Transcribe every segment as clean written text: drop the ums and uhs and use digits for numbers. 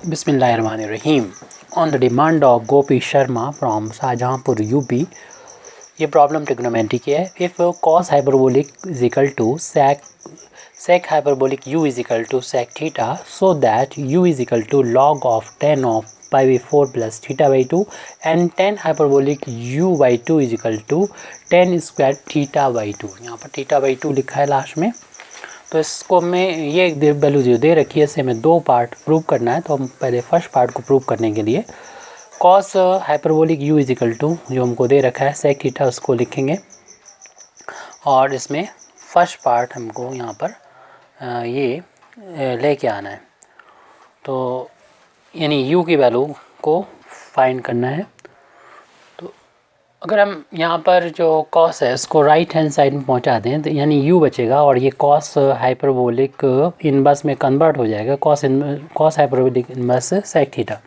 बिस्मिल्लाहिर्रहमानिर्रहीम। On the demand of Gopi Sharma from Shahjahanpur UP, ये problem trigonometry की है। If cos hyperbolic is equal to sec hyperbolic u is equal to sec theta, so that u is equal to log of 10 of pi by 4 plus theta by 2 and 10 hyperbolic u by 2 is equal to 10 square theta by 2। यहाँ पर theta by 2 लिखा है last में। तो इसको मैं ये value जो दे रखी है इसे हमें दो पार्ट प्रूव करना है। तो हम पहले फर्स्ट पार्ट को प्रूव करने के लिए cos hyperbolic u is equal to जो हमको दे रखा है सेक थीटा उसको लिखेंगे, और इसमें फर्स्ट पार्ट हमको यहाँ पर ये लेके आना है। तो यानी यू की वैल्यू को फाइंड करना है। तो अगर हम यहाँ पर जो कॉस है उसको राइट हैंड साइड में पहुँचा दें तो यानी यू बचेगा और ये कॉस हाइपरबोलिक इनवर्स में कन्वर्ट हो जाएगा, cos hyperbolic inverse sec theta.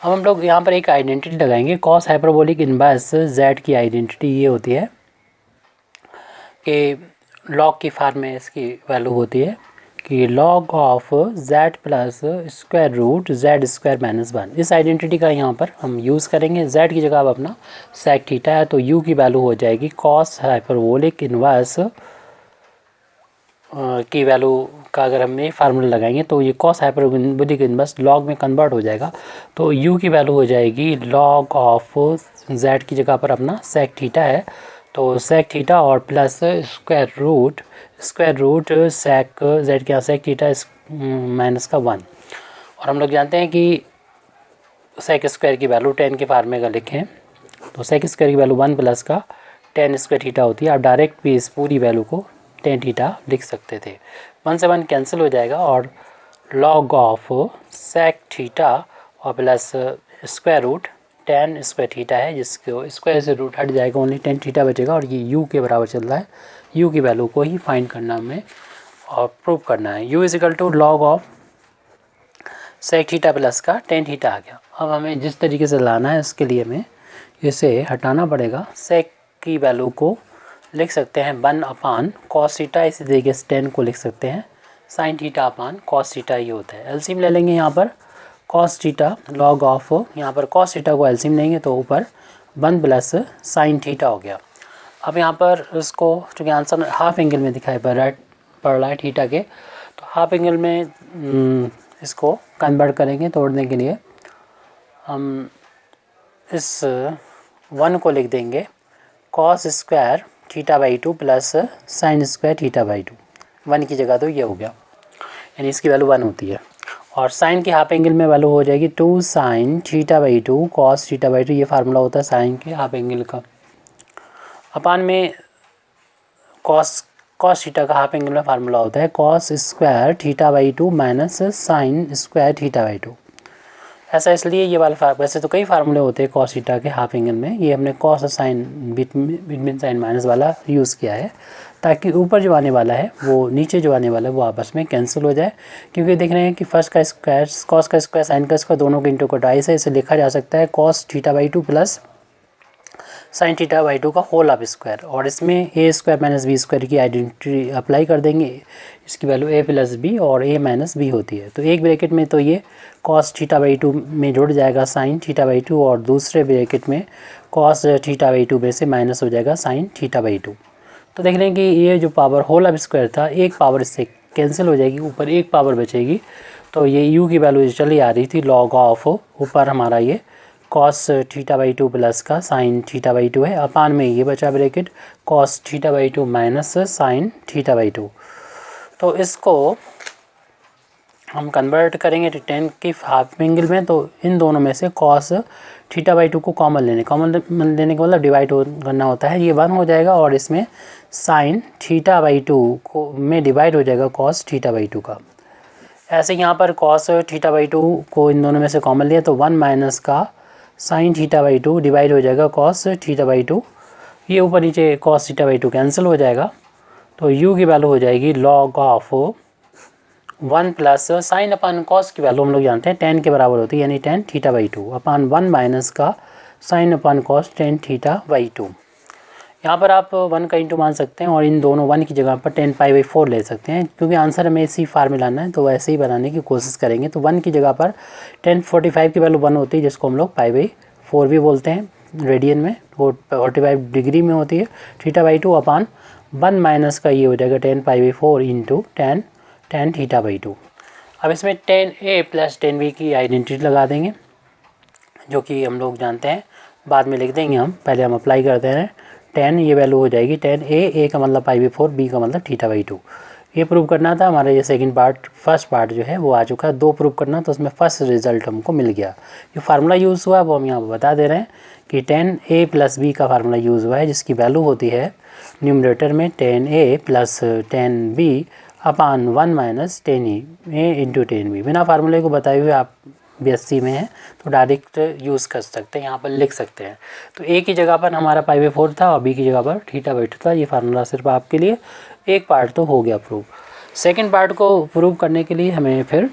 अब हम लोग यहाँ पर एक आइडेंटिटी लगाएंगे। कॉस हाइपरबोलिक इनवर्स जेड की आइडेंटिटी ये होती है कि लॉग की फॉर्म में इसकी वैल्यू होती है कि log of z plus square root z square minus 1। इस आइडेंटिटी का यहाँ पर हम यूज़ करेंगे। जेड की जगह अब अपना सेक थीटा है तो यू की वैल्यू हो जाएगी कॉस हाइपरबोलिक इनवर्स की वैल्यू का अगर हम ये फार्मूला लगाएंगे तो ये कॉस हाइपरबोलिक इनवर्स लॉग में कन्वर्ट हो जाएगा। तो यू की वैल्यू हो जाएगी लॉग ऑफ जेड की जगह पर अपना सेक थीटा है तो सेक थीटा और plus square root sec z के यहाँ सेक थीटा माइनस का 1। और हम लोग जानते हैं कि सेक स्क्वायर की वैल्यू 10 के फार्मे का लिखें तो सेक स्क्वायर की वैल्यू 1 प्लस का 10 स्क्वायर थीटा होती है। आप डायरेक्ट भी इस पूरी वैल्यू को 10 थीटा लिख सकते थे। 1 से 1 कैंसिल हो जाएगा और लॉग ऑफ सेक थीटा और plus square root 10 square theta है जिसको स्क्वायर से रूट हट जाएगा, ओनली 10 थीटा बचेगा और ये यू के बराबर चल रहा है। यू की वैल्यू को ही फाइंड करना हमें और प्रूव करना है। U is equal to log of sec theta plus का 10 थीटा आ गया। अब हमें जिस तरीके से लाना है इसके लिए हमें इसे हटाना पड़ेगा। सेक की वैल्यू को लिख सकते हैं 1 अपान कॉस थीटा, इसी तरीके से 10 को लिख सकते हैं sine theta upon cos theta ये होता है। एलसीएम ले लेंगे यहाँ पर कॉस थीटा लॉग ऑफ, यहाँ पर कॉस थीटा को एलसीएम लेंगे तो ऊपर 1 प्लस साइन थीटा हो गया। अब यहाँ पर इसको चूँकि आंसर हाफ एंगल में दिखाई पड़ रहा है थीटा के, तो हाफ एंगल में इसको कन्वर्ट करेंगे तोड़ने के लिए हम इस 1 को लिख देंगे cos square theta by 2 plus sine square theta by 2। 1 की जगह तो ये हो गया, यानी इसकी वैल्यू 1 होती है। और साइन के हाफ एंगल में वैल्यू हो जाएगी 2 sine theta by 2 cos theta by 2। ये फार्मूला होता है साइन के हाफ एंगल का। अपान में कॉस थीटा का हाफ एंगल में फार्मूला होता है cos square theta by 2 minus sine square theta by 2। ऐसा इसलिए ये वाला वैसे तो कई फार्मूले होते हैं कॉस थीटा के हाफ एंगल में, ये हमने कॉस और साइन बिटवीन साइन माइनस वाला यूज़ किया है ताकि ऊपर जो आने वाला है वो नीचे जो आने वाला है वो आपस में कैंसिल हो जाए। क्योंकि देख रहे हैं कि फर्स्ट का स्क्वायर कॉस का स्क्वायर साइन का स्क्वायर दोनों के इंटू का डाइस है, इसे लिखा जा सकता है cos theta by 2 plus sine theta by 2 का होल ऑफ स्क्वायर। और इसमें ए स्क्वायर माइनस बी स्क्वायर की आइडेंटिटी अप्लाई कर देंगे। इसकी वैल्यू ए प्लस बी और ए माइनस बी होती है। तो एक ब्रैकेट में तो ये कॉस थीटा बाई 2 में जुड़ जाएगा साइन थीटा बाई 2 और दूसरे ब्रैकेट में कॉस थीटा बाई 2 में से माइनस हो जाएगा साइन थीटा बाई 2। तो देख रहे हैं कि ये जो पावर होल ऑफ स्क्वायर था एक पावर इससे कैंसिल हो जाएगी, ऊपर एक पावर बचेगी। तो ये यू की वैल्यू चली आ रही थी लॉग ऑफ ऊपर हमारा ये कॉस थीटा बाई 2 प्लस का साइन थीटा बाई 2 है, अपान में ये बचा bracket cos theta by 2 minus sine theta by 2। तो इसको हम कन्वर्ट करेंगे तो 10 की हाफ एंगल में, तो इन दोनों में से कॉस थीटा बाई 2 को कॉमन लेने का मतलब डिवाइड करना होता है। ये 1 हो जाएगा और इसमें साइन थीटा बाई 2 को में डिवाइड हो जाएगा कॉस थीटा बाई 2 का। ऐसे यहाँ पर कॉस थीटा बाई 2 को इन दोनों में से कॉमन लिया तो 1 माइनस का साइन थीटा बाई 2 डिवाइड हो जाएगा कॉस थीटा बाई 2। ये ऊपर नीचे कॉस थीटा बाई 2 कैंसिल हो जाएगा। तो यू की वैल्यू हो जाएगी log of 1 plus sign upon cos की वैल्यू हम लोग जानते हैं 10 के बराबर होती है, यानी 10 थीटा बाई 2 अपान 1 माइनस का sine upon cos 10 theta by 2। यहाँ पर आप 1 का इंटू मान सकते हैं और इन दोनों 1 की जगह पर 10π/4 ले सकते हैं, क्योंकि आंसर हमें इसी फार्मूला लाना है तो वैसे ही बनाने की कोशिश करेंगे। तो 1 की जगह पर 1045 की वैल्यू 1 होती है, जिसको हम लोग π/4 भी बोलते हैं रेडियन में, वो 45 डिग्री में होती है। θ/2 अपान 1 माइनस का ये हो जाएगा 10π/4 इंटू tan θ/2। अब इसमें tan A plus tan B की आइडेंटिटी लगा देंगे, जो कि हम लोग जानते हैं, बाद में लिख देंगे हम, पहले हम अप्लाई करते हैं। tan ये वैल्यू हो जाएगी tan A का मतलब π/4, B का मतलब θ/2। ये प्रूव करना था हमारा, ये सेकंड पार्ट, फर्स्ट पार्ट जो है वो आ चुका है। 2 प्रूव करना तो उसमें फर्स्ट रिजल्ट हमको मिल गया। जो फार्मूला यूज़ हुआ है वो हम यहाँ पर बता दे रहे हैं कि tan A प्लस B का फार्मूला यूज़ हुआ है, जिसकी वैल्यू होती है न्यूमरेटर में tan A plus tan B upon 1 minus tan A into tan B। बिना फार्मूले को बताए हुए आप BSc में है तो डायरेक्ट यूज़ कर सकते हैं, यहाँ पर लिख सकते हैं। तो A की जगह पर हमारा π/4 था और B की जगह पर θ/2 था। ये फार्मूला सिर्फ आपके लिए, एक पार्ट तो हो गया प्रूव। सेकंड पार्ट को प्रूव करने के लिए हमें फिर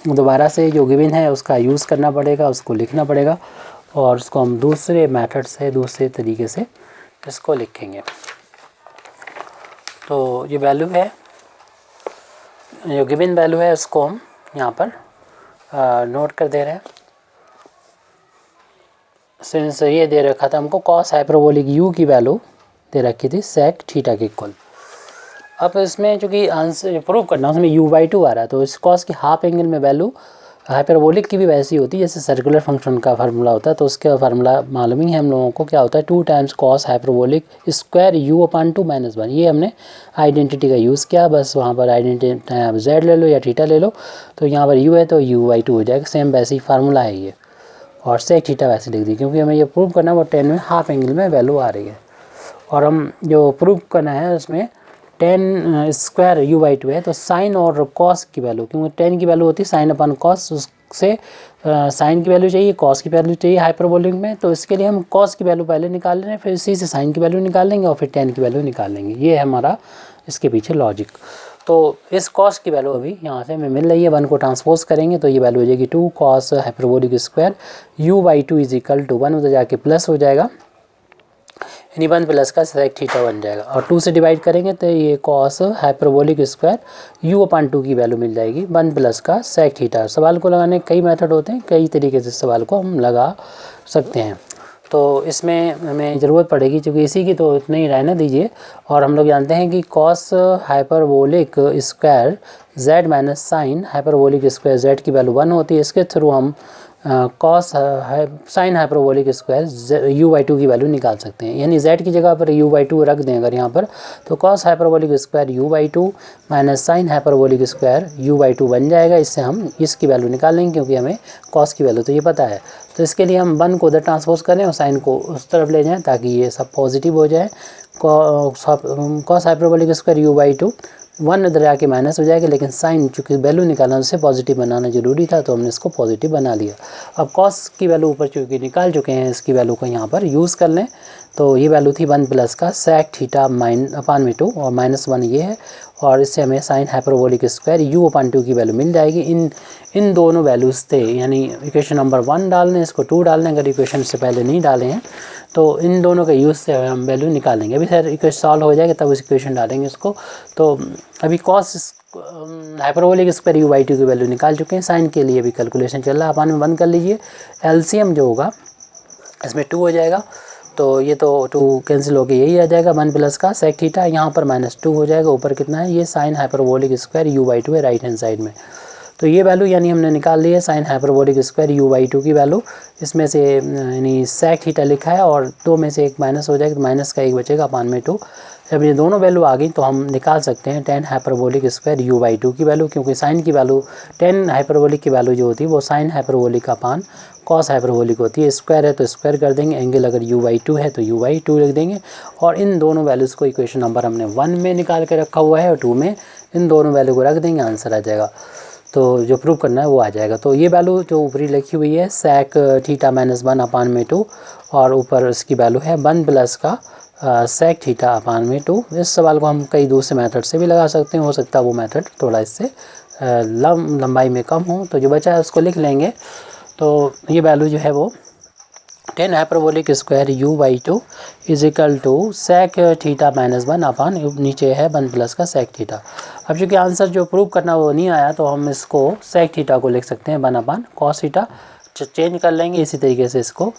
दोबारा से जो गिवन है उसका यूज़ करना पड़ेगा, उसको लिखना पड़ेगा और उसको हम दूसरे मेथड से, दूसरे तरीके से इसको लिखेंगे। तो ये वैल्यू है, जो गिवन वैल्यू है उसको हम यहाँ पर नोट कर दे रहे हैं। सिंस ये दे रखा था हमको कॉस हाइपरबोलिक u की वैल्यू दे रखी थी sec थीटा के इक्वल। अब इसमें चूँकि आंसर प्रूव करना उसमें u/2 आ रहा है, तो इस कॉस की हाफ एंगल में वैल्यू हाइपरबोलिक की भी वैसी होती है जैसे सर्कुलर फंक्शन का फार्मूला होता है। तो उसका फार्मूला मालूम ही है हम लोगों को, क्या होता है 2 times cos hyperbolic square u/2 - 1। ये हमने आइडेंटिटी का यूज़ किया, बस वहाँ पर आइडेंटिटी आप z ले लो या थीटा ले लो, तो यहाँ पर u है तो u/2 हो जाएगा। सेम वैसे ही फार्मूला है ये, और sec थीटा वैसे लिख दी, क्योंकि हमें ये प्रूव करना है वो 10 में हाफ एंगल में वैल्यू आ रही है। और हम जो प्रूव करना है उसमें tan स्क्वायर u/2 है, तो साइन और कॉस की वैल्यू, क्योंकि tan की वैल्यू होती है साइन अपन कॉस, उससे साइन की वैल्यू चाहिए, कॉस की वैल्यू चाहिए हाइपरबोलिक में। तो इसके लिए हम कॉस की वैल्यू पहले निकाल लेंगे, फिर इसी से साइन की वैल्यू निकाल लेंगे और फिर tan की वैल्यू निकाल लेंगे। ये है हमारा इसके पीछे लॉजिक। तो इस कॉस की वैल्यू अभी यहाँ से हमें मिल रही है, 1 को ट्रांसपोज करेंगे तो ये वैल्यू हो जाएगी 2 cos hyperbolic square u/2 is equal to 1 उधर जाके प्लस हो जाएगा, यानी 1 प्लस का sec थीटा बन जाएगा। और 2 से डिवाइड करेंगे तो ये कॉस हाइपरबोलिक स्क्वायर u/2 की वैल्यू मिल जाएगी 1 प्लस का sec थीटा। सवाल को लगाने कई मेथड होते हैं, कई तरीके से सवाल को हम लगा सकते हैं। तो इसमें हमें ज़रूरत पड़ेगी, क्योंकि इसी की तो इतना ही रहने दीजिए। और हम लोग जानते हैं कि cos hyperbolic square z minus sine hyperbolic square z की वैल्यू 1 होती है। इसके थ्रू हम cos sine hyperbolic square u/2 की वैल्यू निकाल सकते हैं, यानी z की जगह पर u/2 रख दें अगर यहाँ पर, तो cos hyperbolic square u/2 minus sine hyperbolic square u/2 बन जाएगा। इससे हम इसकी वैल्यू निकाल लेंगे, क्योंकि हमें कॉस की वैल्यू तो ये पता है। तो इसके लिए हम 1 को उधर ट्रांसपोज करें और साइन को उस तरफ ले जाएं ताकि ये सब पॉजिटिव हो जाए। कॉस हाइपरबोलिक स्क्वायर u/2 1 इधर आके माइनस हो जाएगा, लेकिन साइन चूँकि वैल्यू निकालना उससे पॉजिटिव बनाना जरूरी था तो हमने इसको पॉजिटिव बना लिया। अब कॉस की वैल्यू ऊपर चूँकि निकाल चुके हैं, इसकी वैल्यू को यहाँ पर यूज़ कर लें। तो ये वैल्यू थी 1 प्लस का sec थीटा -2 और -1 ये है, और इससे हमें साइन हाइपरबोलिक स्क्वायर u/2 की वैल्यू मिल जाएगी। इन दोनों वैल्यूज़ थे, यानी इक्वेशन नंबर 1 डालने, इसको 2 डालने, अगर इक्वेशन से पहले नहीं डाले हैं तो इन दोनों के यूज़ से हम वैल्यू निकालेंगे। अभी सर इक्वेशन सॉल्व हो जाएगा तब इस इक्वेशन डालेंगे इसको। तो अभी कॉस हाइपरबोलिक स्क्वायर u/2 की वैल्यू निकाल चुके हैं, साइन के लिए भी कैलकुलेशन चल रहा है, अपान में 1 कर लीजिए। एलसीएम जो होगा इसमें 2 हो जाएगा, तो ये तो 2 कैंसिल होकर यही आ जाएगा 1 प्लस का sec थीटा, यहाँ पर -2 हो जाएगा। ऊपर कितना है, ये साइन हाइपरबोलिक स्क्वायर u/2 है राइट हैंड साइड में। तो ये वैल्यू यानी हमने निकाल ली है साइन हाइपरबोलिक स्क्वायर u/2 की वैल्यू। इसमें से यानी sec थीटा लिखा है और 2 में से 1 माइनस हो जाएगा, तो माइनस का 1 बचेगा अपान में 2। जब ये दोनों वैल्यू आ गई तो हम निकाल सकते हैं tan हाइपरबोलिक स्क्वायर u/2 की वैल्यू, क्योंकि साइन की वैल्यू tan हाइपरबोलिक की वैल्यू जो होती है वो साइन हाइपरबोलिक अपान कॉस हाइपरबोलिक होती है। स्क्वायर है तो स्क्वायर कर देंगे, एंगल अगर u/2 है तो u/2 लिख देंगे। और इन दोनों वैल्यूज़ को इक्वेशन नंबर हमने 1 में निकाल के रखा हुआ है और 2 में, इन दोनों वैल्यू को रख देंगे, आंसर आ जाएगा। तो जो प्रूव करना है वो आ जाएगा। तो ये वैल्यू जो ऊपरी लिखी हुई है sec थीटा -1 अपान में 2, और ऊपर इसकी वैल्यू है 1 प्लस का sec थीटा अपान में 2। इस सवाल को हम कई दूसरे मेथड से भी लगा सकते हैं, हो सकता है वो मेथड थोड़ा इससे लंबाई में कम हो। तो जो बचा है उसको लिख लेंगे। तो ये वैल्यू जो है वो tan hyperbolic square u by two is equal to sec theta minus one upon नीचे है वन प्लस का सेक थीटा। अब चूँकि आंसर जो प्रूव करना वो नहीं आया तो हम इसको सेक थीटा को लिख सकते हैं one upon cos theta, change कर लेंगे इसी तरीके से इसको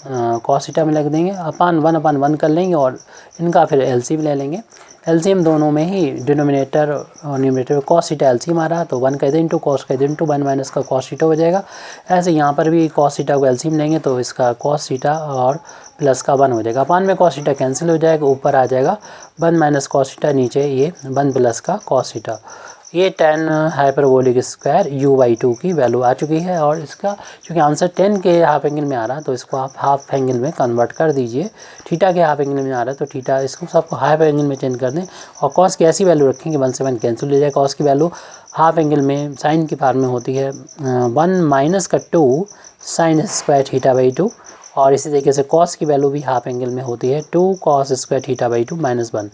कॉस थीटा में लिख देंगे, अपान वन कर लेंगे और इनका फिर एलसीएम ले लेंगे। एलसीएम दोनों में ही डिनोमिनेटर और न्यूमरेटर कॉस थीटा एलसीएम आ रहा तो वन कर दें इंटू कॉस कर दें इंटू वन माइनस का कॉस थीटा हो जाएगा। ऐसे यहाँ पर भी कॉस थीटा को एलसीएम लेंगे तो इसका कॉस थीटा और प्लस का वन हो जाएगा, अपान में कॉस थीटा कैंसिल हो जाएगा, ऊपर आ जाएगा वन माइनस कॉस थीटा, नीचे ये वन प्लस का कॉस थीटा। ये ten hyperbolic square u by to की वैल्यू आ चुकी है और इसका क्योंकि आंसर 10 के हाफ एंगल में आ रहा है तो इसको आप हाफ एंगल में कन्वर्ट कर दीजिए। थीटा के हाफ एंगल में आ रहा है तो थीटा इसको सबको हाफ एंगल में चेंज कर दें और कॉस की ऐसी वैल्यू रखें कि 1 से 1 कैंसिल हो जाए। कॉस की वैल्यू हाफ एंगल में साइन की फॉर्म में होती है 1 माइनस का 2 साइन स्क्वायर थीटा बाई 2 और इसी तरीके से कॉस की वैल्यू भी हाफ एंगल में होती है 2 cos square theta by 2 minus 1।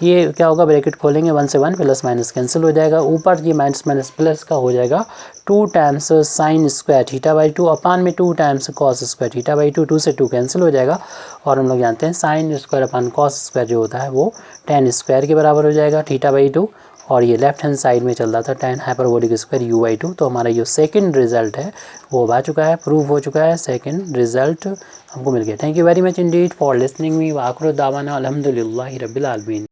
ये क्या होगा, ब्रैकेट खोलेंगे 1 से 1 प्लस माइनस कैंसिल हो जाएगा, ऊपर ये माइनस माइनस प्लस का हो जाएगा 2 times sine square theta by 2 अपान में 2 times cos square theta by 2, 2 से 2 कैंसिल हो जाएगा और हम लोग जानते हैं sine square upon cos square जो होता है वो tan स्क्वायर के बराबर हो जाएगा थीटा बाई 2 और ये लेफ्ट हैंड साइड में चल रहा था tan hyperbolic square u by 2। तो हमारा जो सेकंड रिजल्ट है वो आ चुका है, प्रूव हो चुका है, सेकंड रिजल्ट हमको मिल गया। Thank you very much indeed for listening me. वाखिर दावाना अल्हम्दुलिल्लाहि रब्बिल आलमीन।